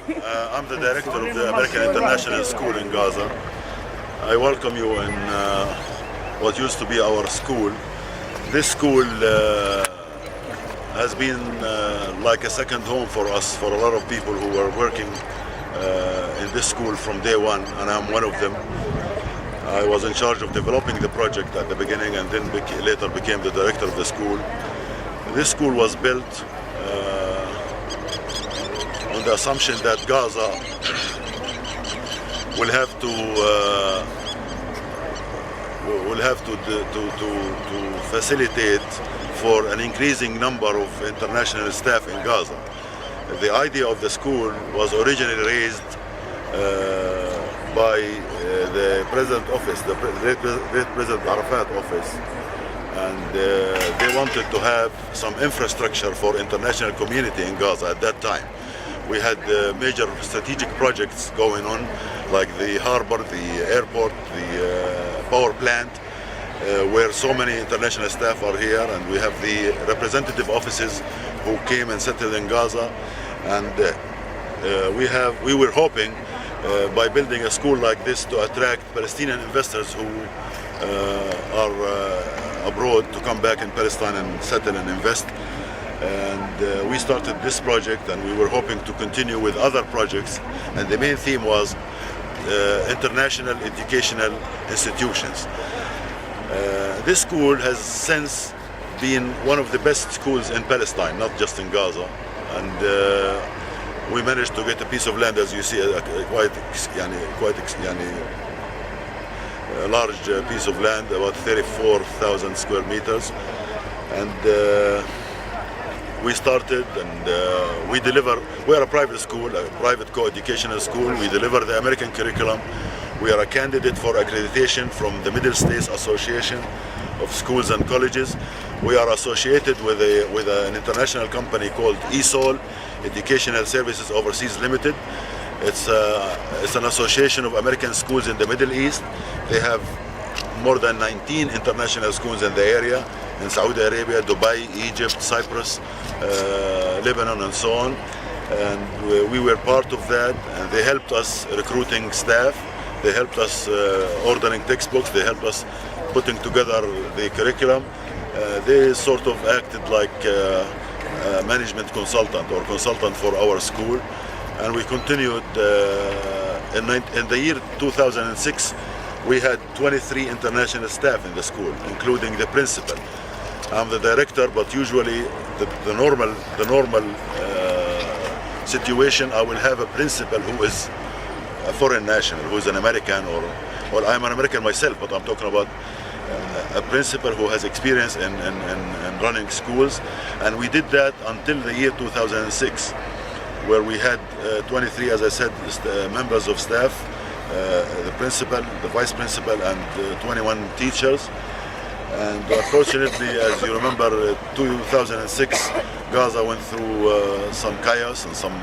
I'm the director of the American International School in Gaza. I welcome you in what used to be our school. This school has been like a second home for us, for a lot of people who were working in this school from day one, and I'm one of them. I was in charge of developing the project at the beginning and then later became the director of the school. This school was built on the assumption that Gaza will have to facilitate for an increasing number of international staff in Gaza. The idea of the school was originally raised by the President office, the Great President Arafat office, and they wanted to have some infrastructure for international community in Gaza at that time. We had major strategic projects going on, like the harbor, the airport, the power plant, where so many international staff are here, and we have the representative offices who came and settled in Gaza, and we were hoping by building a school like this to attract Palestinian investors who are abroad to come back in Palestine and settle and invest. And we started this project, and we were hoping to continue with other projects, and the main theme was international educational institutions. This school has since been one of the best schools in Palestine, not just in Gaza, and we managed to get a piece of land, as you see, quite a large piece of land, about 34,000 square meters, and we started, and we deliver. We are a private school, a private co-educational school. We deliver the American curriculum. We are a candidate for accreditation from the Middle States Association of Schools and Colleges. We are associated with an international company called ESOL, Educational Services Overseas Limited. It's an association of American schools in the Middle East. They have more than 19 international schools in the area, in Saudi Arabia, Dubai, Egypt, Cyprus, Lebanon, and so on. And we were part of that, and they helped us recruiting staff. They helped us ordering textbooks. They helped us putting together the curriculum. They sort of acted like a management consultant or consultant for our school. And we continued in the year 2006. We had 23 international staff in the school, including the principal. I'm the director, but usually the normal situation, I will have a principal who is a foreign national, who is an American, or I'm an American myself, but I'm talking about a principal who has experience in running schools. And we did that until the year 2006, where we had 23, as I said, members of staff, the principal, the vice principal, and 21 teachers. And unfortunately, as you remember, 2006, Gaza went through some chaos and some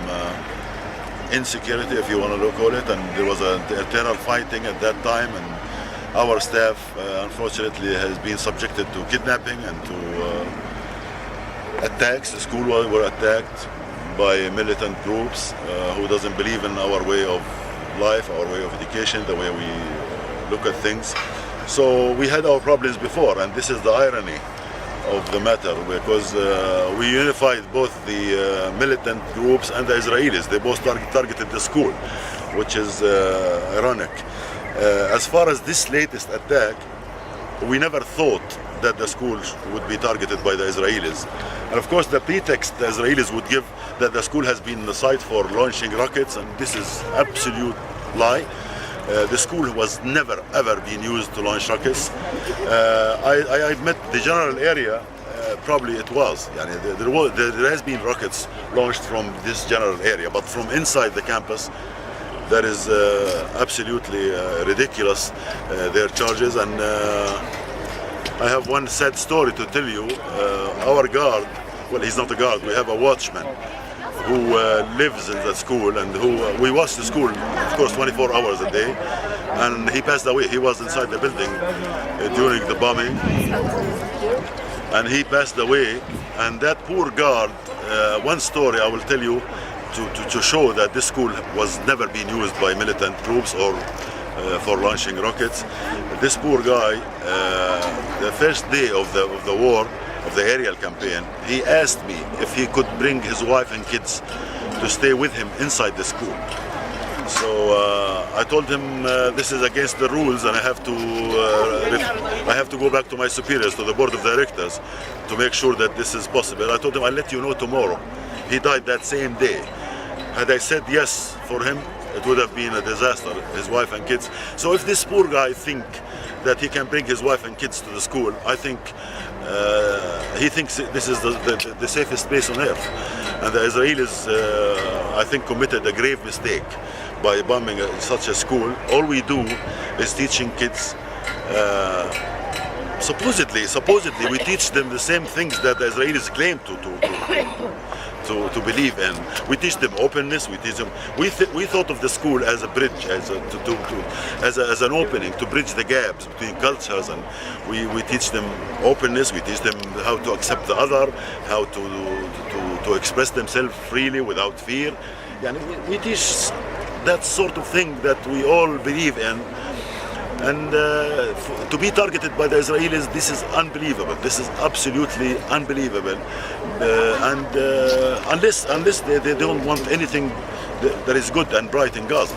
insecurity, if you want to call it, and there was an eternal fighting at that time, and our staff, unfortunately, has been subjected to kidnapping and to attacks. The school were attacked by militant groups who doesn't believe in our way of life, our way of education, the way we look at things. So we had our problems before, and this is the irony of the matter, because we unified both the militant groups and the Israelis. They both targeted the school, which is ironic. As far as this latest attack, we never thought that the school would be targeted by the Israelis. And of course, the pretext the Israelis would give that the school has been the site for launching rockets, and this is absolute lie. The school was never ever been used to launch rockets. I admit the general area, probably it was. There has been rockets launched from this general area, but from inside the campus, that is absolutely ridiculous, their charges. And I have one sad story to tell you. Our guard, well, he's not a guard, we have a watchman who lives in the school, and who we watch the school, of course, 24 hours a day, and he passed away. He was inside the building during the bombing, and he passed away. And that poor guard, one story I will tell you, to show that this school was never been used by militant groups or for launching rockets. This poor guy, the first day of the war, of the aerial campaign, he asked me if he could bring his wife and kids to stay with him inside the school. So I told him this is against the rules, and I have to go back to my superiors, to the board of directors, to make sure that this is possible. I told him I'll let you know tomorrow. He died that same day. Had I said yes for him, it would have been a disaster, his wife and kids. So if this poor guy think that he can bring his wife and kids to the school, I think he thinks this is the safest place on earth. And the Israelis, I think, committed a grave mistake by bombing such a school. All we do is teaching kids, supposedly we teach them the same things that the Israelis claim to believe in. We teach them openness. We teach them. We thought of the school as a bridge, as an opening to bridge the gaps between cultures, and we teach them openness. We teach them how to accept the other, how to express themselves freely without fear. Yani we teach that sort of thing that we all believe in. And to be targeted by the Israelis, this is unbelievable. This is absolutely unbelievable. Unless they don't want anything that is good and bright in Gaza.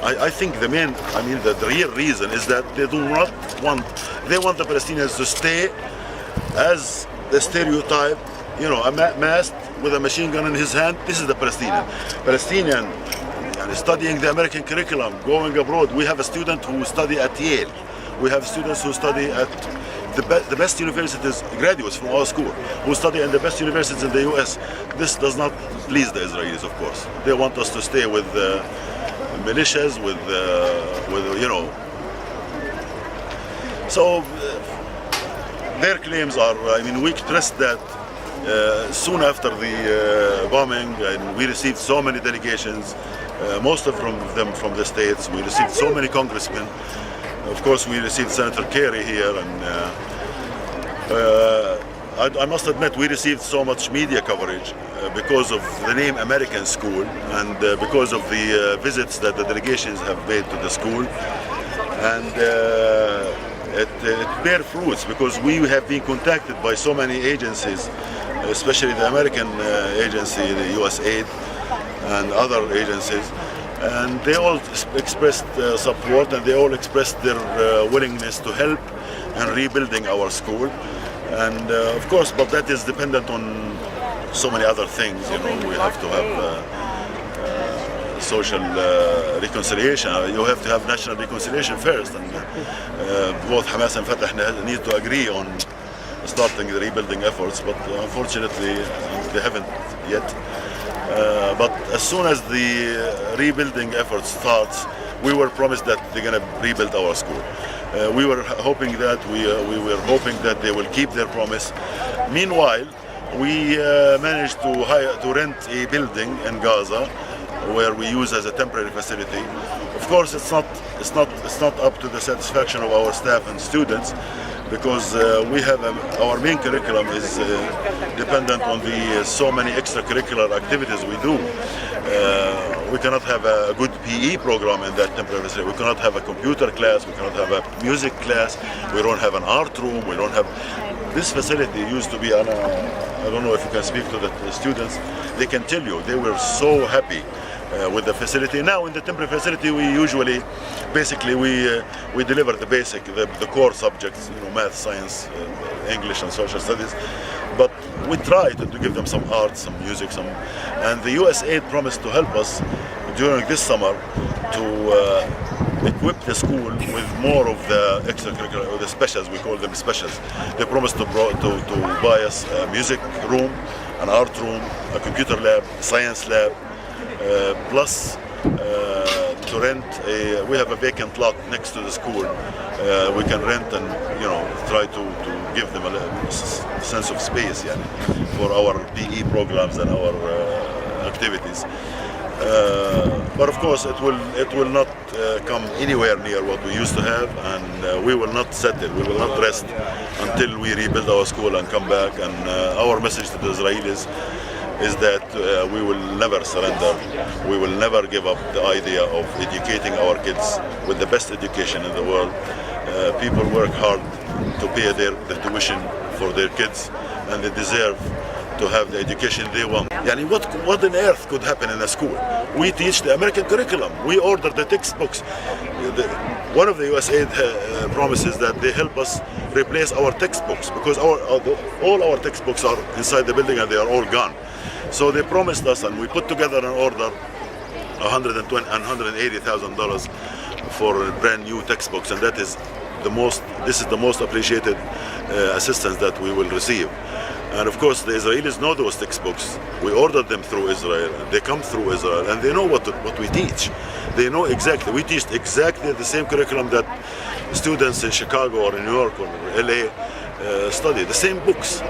I think the real reason is that they want the Palestinians to stay as the stereotype, a masked with a machine gun in his hand. This is the Palestinian. Studying the American curriculum, going abroad. We have a student who study at Yale. We have students who study at the best universities, graduates from our school, who study in the best universities in the US. This does not please the Israelis, of course. They want us to stay with militias, with. So their claims are. We trust that. Soon after the bombing, and we received so many delegations. Most of them from the States. We received so many congressmen. Of course, we received Senator Kerry here, and I must admit we received so much media coverage because of the name American School, and because of the visits that the delegations have made to the school. And it bear fruits, because we have been contacted by so many agencies, especially the American agency, the USAID, and other agencies, and they all expressed support, and they all expressed their willingness to help in rebuilding our school. And of course, but that is dependent on so many other things. We have to have social reconciliation. You have to have national reconciliation first, and both Hamas and Fatah need to agree on starting the rebuilding efforts, but unfortunately they haven't yet. But as soon as the rebuilding effort starts, we were promised that they're going to rebuild our school. We were hoping that they will keep their promise. Meanwhile, we managed to rent a building in Gaza, where we use as a temporary facility. Of course, it's not up to the satisfaction of our staff and students, because we have our main curriculum is dependent on the so many extracurricular activities we do. We cannot have a good PE program in that temporary facility. We cannot have a computer class. We cannot have a music class. We don't have an art room. We don't have. This facility used to be. I don't know if you can speak to the students. They can tell you they were so happy with the facility. Now in the temporary facility, we usually, basically, we deliver the basic, the core subjects, math, science, English, and social studies. But we try to give them some art, some music, and the USAID promised to help us during this summer to equip the school with more of the extracurricular, or the specials. We call them specials. They promised to buy us a music room, an art room, a computer lab, science lab. Plus to rent we have a vacant lot next to the school. We can rent and try to give them a sense of space for our PE programs and our activities. But of course it will not come anywhere near what we used to have, and we will not settle, we will not rest until we rebuild our school and come back. And our message to the Israelis is that we will never surrender. We will never give up the idea of educating our kids with the best education in the world. People work hard to pay the tuition for their kids, and they deserve to have the education they want. Yani what on earth could happen in a school? We teach the American curriculum. We order the textbooks. One of the USAID promises that they help us replace our textbooks, because all our textbooks are inside the building and they are all gone. So they promised us, and we put together an order, $180,000 for brand new textbooks, and this is the most appreciated assistance that we will receive. And of course, the Israelis know those textbooks. We ordered them through Israel. They come through Israel, and they know what we teach. They know exactly. We teach exactly the same curriculum that students in Chicago or in New York or LA study. The same books.